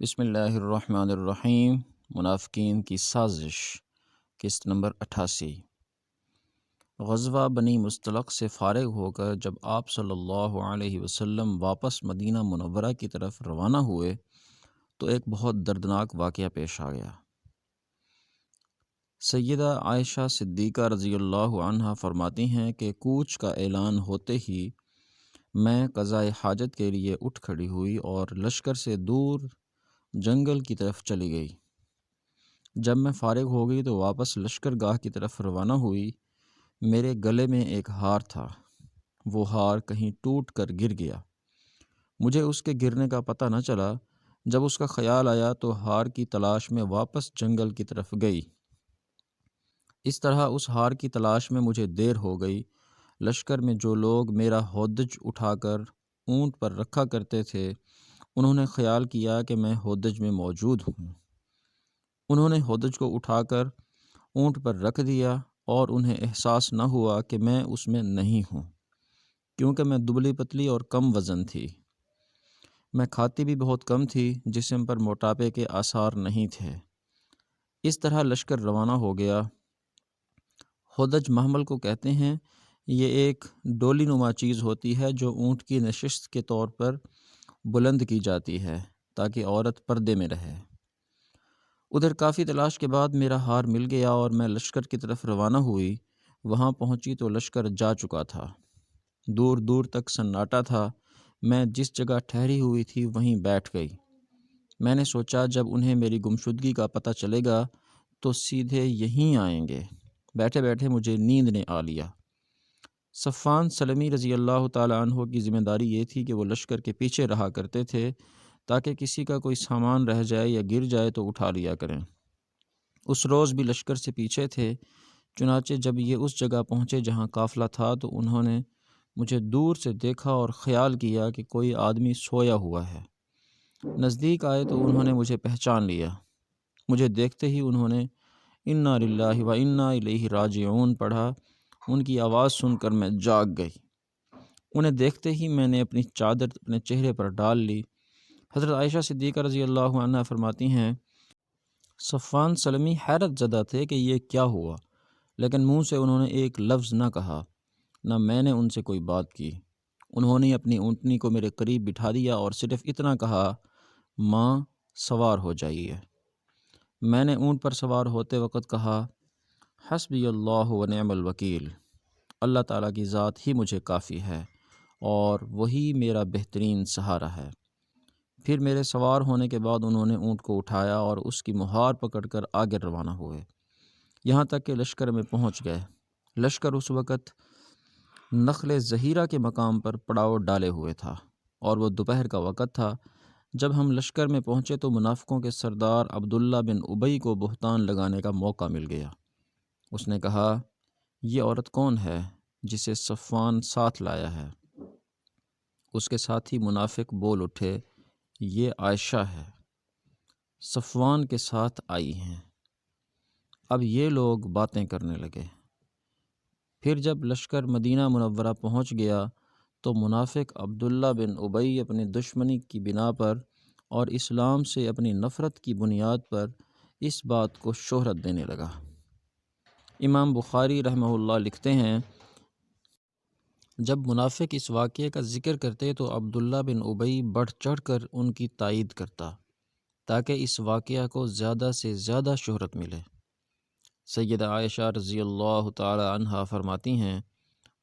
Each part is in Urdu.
بسم اللہ الرحمن الرحیم۔ منافقین کی سازش، قسط نمبر 88۔ غزوہ بنی مصطلق سے فارغ ہو کر جب آپ صلی اللہ علیہ وسلم واپس مدینہ منورہ کی طرف روانہ ہوئے تو ایک بہت دردناک واقعہ پیش آ گیا۔ سیدہ عائشہ صدیقہ رضی اللہ عنہا فرماتی ہیں کہ کوچ کا اعلان ہوتے ہی میں قضاء حاجت کے لیے اٹھ کھڑی ہوئی اور لشکر سے دور جنگل کی طرف چلی گئی۔ جب میں فارغ ہو گئی تو واپس لشکر گاہ کی طرف روانہ ہوئی۔ میرے گلے میں ایک ہار تھا، وہ ہار کہیں ٹوٹ کر گر گیا۔ مجھے اس کے گرنے کا پتہ نہ چلا۔ جب اس کا خیال آیا تو ہار کی تلاش میں واپس جنگل کی طرف گئی۔ اس طرح اس ہار کی تلاش میں مجھے دیر ہو گئی۔ لشکر میں جو لوگ میرا ہودج اٹھا کر اونٹ پر رکھا کرتے تھے انہوں نے خیال کیا کہ میں ہودج میں موجود ہوں۔ انہوں نے ہودج کو اٹھا کر اونٹ پر رکھ دیا اور انہیں احساس نہ ہوا کہ میں اس میں نہیں ہوں، کیونکہ میں دبلی پتلی اور کم وزن تھی۔ میں کھاتی بھی بہت کم تھی، جسم پر موٹاپے کے آثار نہیں تھے۔ اس طرح لشکر روانہ ہو گیا۔ ہودج محمل کو کہتے ہیں۔ یہ ایک ڈولی نما چیز ہوتی ہے جو اونٹ کی نشست کے طور پر بلند کی جاتی ہے تاکہ عورت پردے میں رہے۔ ادھر کافی تلاش کے بعد میرا ہار مل گیا اور میں لشکر کی طرف روانہ ہوئی۔ وہاں پہنچی تو لشکر جا چکا تھا۔ دور دور تک سناٹا تھا۔ میں جس جگہ ٹھہری ہوئی تھی وہیں بیٹھ گئی۔ میں نے سوچا جب انہیں میری گمشدگی کا پتہ چلے گا تو سیدھے یہیں آئیں گے۔ بیٹھے بیٹھے مجھے نیند نے آ لیا۔ صفوان سلمی رضی اللہ تعالی عنہ کی ذمہ داری یہ تھی کہ وہ لشکر کے پیچھے رہا کرتے تھے تاکہ کسی کا کوئی سامان رہ جائے یا گر جائے تو اٹھا لیا کریں۔ اس روز بھی لشکر سے پیچھے تھے۔ چنانچہ جب یہ اس جگہ پہنچے جہاں قافلہ تھا تو انہوں نے مجھے دور سے دیکھا اور خیال کیا کہ کوئی آدمی سویا ہوا ہے۔ نزدیک آئے تو انہوں نے مجھے پہچان لیا۔ مجھے دیکھتے ہی انہوں نے انا للہ و انا الیہ راجعون پڑھا۔ ان کی آواز سن کر میں جاگ گئی۔ انہیں دیکھتے ہی میں نے اپنی چادر اپنے چہرے پر ڈال لی۔ حضرت عائشہ صدیقہ رضی اللہ عنہا فرماتی ہیں صفوان سلمی حیرت زدہ تھے کہ یہ کیا ہوا، لیکن منہ سے انہوں نے ایک لفظ نہ کہا، نہ میں نے ان سے کوئی بات کی۔ انہوں نے اپنی اونٹنی کو میرے قریب بٹھا دیا اور صرف اتنا کہا، ماں سوار ہو جائیے۔ میں نے اونٹ پر سوار ہوتے وقت کہا، حسبی اللہ و نعم الوکیل، اللہ تعالیٰ کی ذات ہی مجھے کافی ہے اور وہی میرا بہترین سہارا ہے۔ پھر میرے سوار ہونے کے بعد انہوں نے اونٹ کو اٹھایا اور اس کی مہار پکڑ کر آگے روانہ ہوئے، یہاں تک کہ لشکر میں پہنچ گئے۔ لشکر اس وقت نخل ظہیرہ کے مقام پر پڑاؤ ڈالے ہوئے تھا اور وہ دوپہر کا وقت تھا۔ جب ہم لشکر میں پہنچے تو منافقوں کے سردار عبداللہ بن ابی کو بہتان لگانے کا موقع مل گیا۔ اس نے کہا، یہ عورت کون ہے جسے صفوان ساتھ لایا ہے؟ اس کے ساتھی منافق بول اٹھے، یہ عائشہ ہے، صفوان کے ساتھ آئی ہیں۔ اب یہ لوگ باتیں کرنے لگے۔ پھر جب لشکر مدینہ منورہ پہنچ گیا تو منافق عبداللہ بن ابی اپنی دشمنی کی بنا پر اور اسلام سے اپنی نفرت کی بنیاد پر اس بات کو شہرت دینے لگا۔ امام بخاری رحمہ اللہ لکھتے ہیں، جب منافق اس واقعے کا ذکر کرتے تو عبداللہ بن ابی بڑھ چڑھ کر ان کی تائید کرتا تاکہ اس واقعہ کو زیادہ سے زیادہ شہرت ملے۔ سیدہ عائشہ رضی اللہ تعالی عنہا فرماتی ہیں،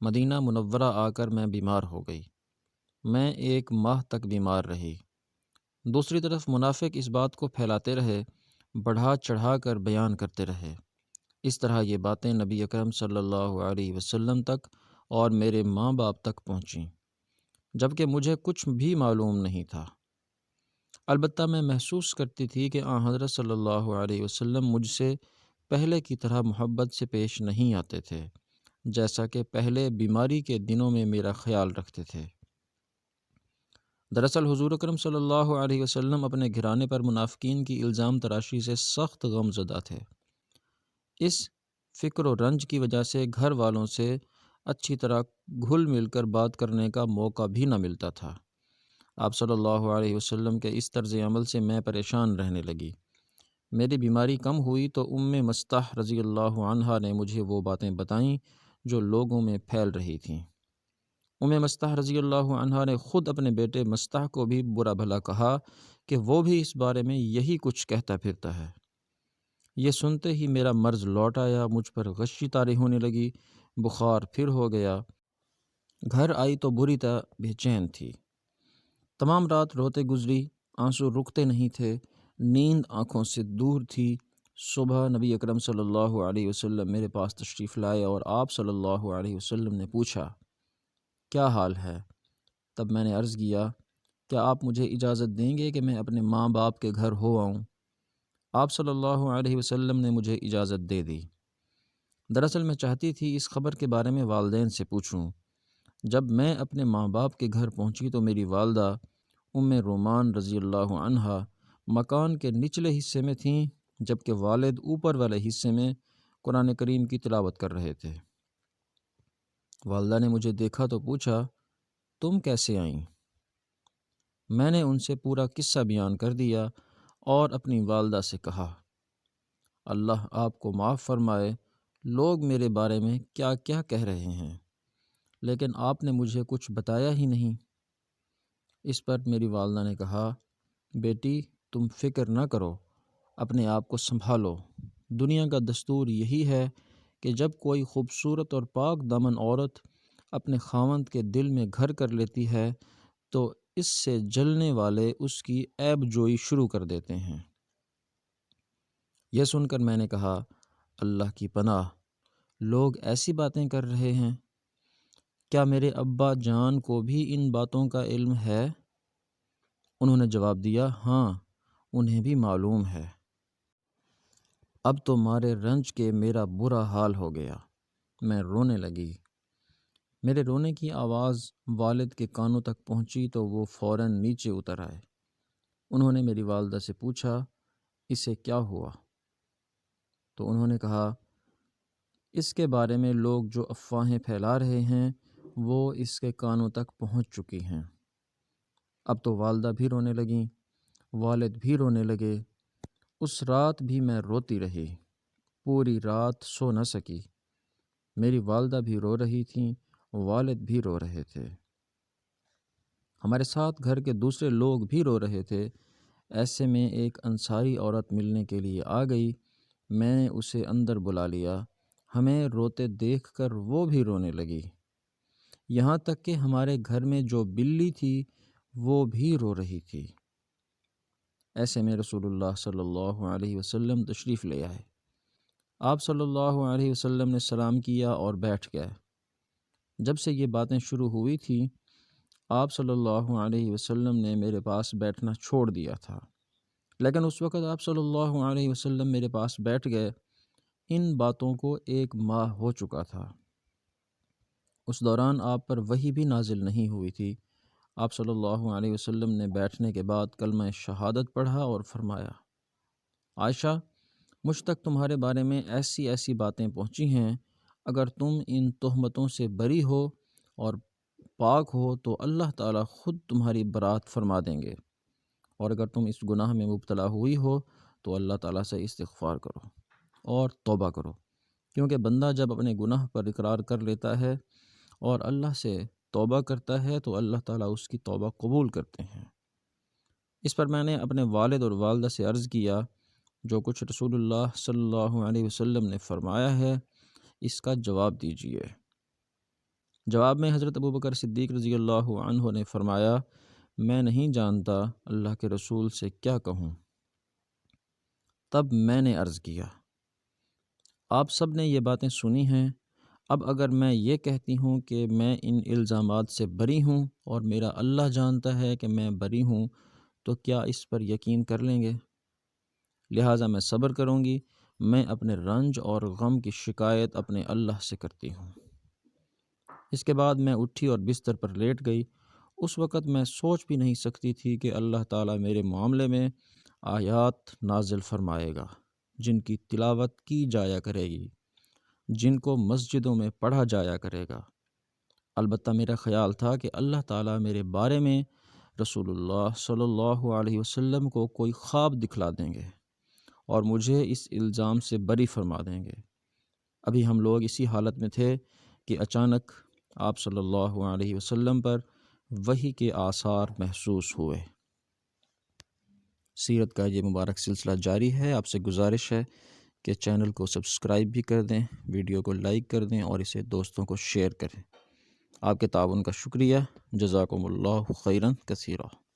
مدینہ منورہ آ کر میں بیمار ہو گئی۔ میں 1 ماہ تک بیمار رہی۔ دوسری طرف منافق اس بات کو پھیلاتے رہے، بڑھا چڑھا کر بیان کرتے رہے۔ اس طرح یہ باتیں نبی اکرم صلی اللہ علیہ وسلم تک اور میرے ماں باپ تک پہنچیں، جبکہ مجھے کچھ بھی معلوم نہیں تھا۔ البتہ میں محسوس کرتی تھی کہ آن حضرت صلی اللہ علیہ وسلم مجھ سے پہلے کی طرح محبت سے پیش نہیں آتے تھے، جیسا کہ پہلے بیماری کے دنوں میں میرا خیال رکھتے تھے۔ دراصل حضور اکرم صلی اللہ علیہ وسلم اپنے گھرانے پر منافقین کی الزام تراشی سے سخت غم زدہ تھے۔ اس فکر و رنج کی وجہ سے گھر والوں سے اچھی طرح گھل مل کر بات کرنے کا موقع بھی نہ ملتا تھا۔ آپ صلی اللہ علیہ وسلم کے اس طرز عمل سے میں پریشان رہنے لگی۔ میری بیماری کم ہوئی تو مستح رضی اللہ عنہا نے مجھے وہ باتیں بتائیں جو لوگوں میں پھیل رہی تھیں۔ مستح رضی اللہ عنہا نے خود اپنے بیٹے مستح کو بھی برا بھلا کہا کہ وہ بھی اس بارے میں یہی کچھ کہتا پھرتا ہے۔ یہ سنتے ہی میرا مرض لوٹ آیا، مجھ پر غشی طاری ہونے لگی، بخار پھر ہو گیا۔ گھر آئی تو بری طرح بے چین تھی، تمام رات روتے گزری، آنسو رکتے نہیں تھے، نیند آنکھوں سے دور تھی۔ صبح نبی اکرم صلی اللہ علیہ وسلم میرے پاس تشریف لائے اور آپ صلی اللہ علیہ وسلم نے پوچھا کیا حال ہے؟ تب میں نے عرض کیا کیا آپ مجھے اجازت دیں گے کہ میں اپنے ماں باپ کے گھر ہو آؤں؟ آپ صلی اللہ علیہ وسلم نے مجھے اجازت دے دی۔ دراصل میں چاہتی تھی اس خبر کے بارے میں والدین سے پوچھوں۔ جب میں اپنے ماں باپ کے گھر پہنچی تو میری والدہ رومان رضی اللہ عنہا مکان کے نچلے حصے میں تھیں، جبکہ والد اوپر والے حصے میں قرآن کریم کی تلاوت کر رہے تھے۔ والدہ نے مجھے دیکھا تو پوچھا تم کیسے آئیں؟ میں نے ان سے پورا قصہ بیان کر دیا اور اپنی والدہ سے کہا اللہ آپ کو معاف فرمائے، لوگ میرے بارے میں کیا کیا کہہ رہے ہیں، لیکن آپ نے مجھے کچھ بتایا ہی نہیں۔ اس پر میری والدہ نے کہا بیٹی تم فکر نہ کرو، اپنے آپ کو سنبھالو۔ دنیا کا دستور یہی ہے کہ جب کوئی خوبصورت اور پاک دامن عورت اپنے خاوند کے دل میں گھر کر لیتی ہے تو اس سے جلنے والے اس کی عیب جوئی شروع کر دیتے ہیں۔ یہ سن کر میں نے کہا اللہ کی پناہ، لوگ ایسی باتیں کر رہے ہیں، کیا میرے ابا جان کو بھی ان باتوں کا علم ہے؟ انہوں نے جواب دیا ہاں انہیں بھی معلوم ہے۔ اب تو مارے رنج کے میرا برا حال ہو گیا، میں رونے لگی۔ میرے رونے کی آواز والد کے کانوں تک پہنچی تو وہ فوراً نیچے اتر آئے۔ انہوں نے میری والدہ سے پوچھا اسے کیا ہوا؟ تو انہوں نے کہا اس کے بارے میں لوگ جو افواہیں پھیلا رہے ہیں وہ اس کے کانوں تک پہنچ چکی ہیں۔ اب تو والدہ بھی رونے لگیں، والد بھی رونے لگے۔ اس رات بھی میں روتی رہی، پوری رات سو نہ سکی۔ میری والدہ بھی رو رہی تھیں، والد بھی رو رہے تھے، ہمارے ساتھ گھر کے دوسرے لوگ بھی رو رہے تھے۔ ایسے میں ایک انصاری عورت ملنے کے لیے آ گئی، میں نے اسے اندر بلا لیا۔ ہمیں روتے دیکھ کر وہ بھی رونے لگی، یہاں تک کہ ہمارے گھر میں جو بلی تھی وہ بھی رو رہی تھی۔ ایسے میں رسول اللہ صلی اللہ علیہ وسلم تشریف لے آئے۔ آپ صلی اللہ علیہ وسلم نے سلام کیا اور بیٹھ گئے۔ جب سے یہ باتیں شروع ہوئی تھیں آپ صلی اللہ علیہ وسلم نے میرے پاس بیٹھنا چھوڑ دیا تھا، لیکن اس وقت آپ صلی اللہ علیہ وسلم میرے پاس بیٹھ گئے۔ ان باتوں کو 1 ماہ ہو چکا تھا۔ اس دوران آپ پر وحی بھی نازل نہیں ہوئی تھی۔ آپ صلی اللہ علیہ وسلم نے بیٹھنے کے بعد کلمہ شہادت پڑھا اور فرمایا عائشہ مجھ تک تمہارے بارے میں ایسی ایسی باتیں پہنچی ہیں، اگر تم ان تہمتوں سے بری ہو اور پاک ہو تو اللہ تعالیٰ خود تمہاری برات فرما دیں گے، اور اگر تم اس گناہ میں مبتلا ہوئی ہو تو اللہ تعالیٰ سے استغفار کرو اور توبہ کرو، کیونکہ بندہ جب اپنے گناہ پر اقرار کر لیتا ہے اور اللہ سے توبہ کرتا ہے تو اللہ تعالیٰ اس کی توبہ قبول کرتے ہیں۔ اس پر میں نے اپنے والد اور والدہ سے عرض کیا جو کچھ رسول اللہ صلی اللہ علیہ وسلم نے فرمایا ہے اس کا جواب دیجیے۔ جواب میں حضرت ابوبکر صدیق رضی اللہ عنہ نے فرمایا میں نہیں جانتا اللہ کے رسول سے کیا کہوں۔ تب میں نے عرض کیا آپ سب نے یہ باتیں سنی ہیں، اب اگر میں یہ کہتی ہوں کہ میں ان الزامات سے بری ہوں اور میرا اللہ جانتا ہے کہ میں بری ہوں تو کیا اس پر یقین کر لیں گے؟ لہٰذا میں صبر کروں گی، میں اپنے رنج اور غم کی شکایت اپنے اللہ سے کرتی ہوں۔ اس کے بعد میں اٹھی اور بستر پر لیٹ گئی۔ اس وقت میں سوچ بھی نہیں سکتی تھی کہ اللہ تعالیٰ میرے معاملے میں آیات نازل فرمائے گا جن کی تلاوت کی جایا کرے گی، جن کو مسجدوں میں پڑھا جایا کرے گا۔ البتہ میرا خیال تھا کہ اللہ تعالیٰ میرے بارے میں رسول اللہ صلی اللہ علیہ وسلم کو کوئی خواب دکھلا دیں گے اور مجھے اس الزام سے بری فرما دیں گے۔ ابھی ہم لوگ اسی حالت میں تھے کہ اچانک آپ صلی اللہ علیہ وسلم پر وحی کے آثار محسوس ہوئے۔ سیرت کا یہ مبارک سلسلہ جاری ہے۔ آپ سے گزارش ہے کہ چینل کو سبسکرائب بھی کر دیں، ویڈیو کو لائک کر دیں اور اسے دوستوں کو شیئر کریں۔ آپ کے تعاون کا شکریہ۔ جزاکم اللہ خیرا کثیرا۔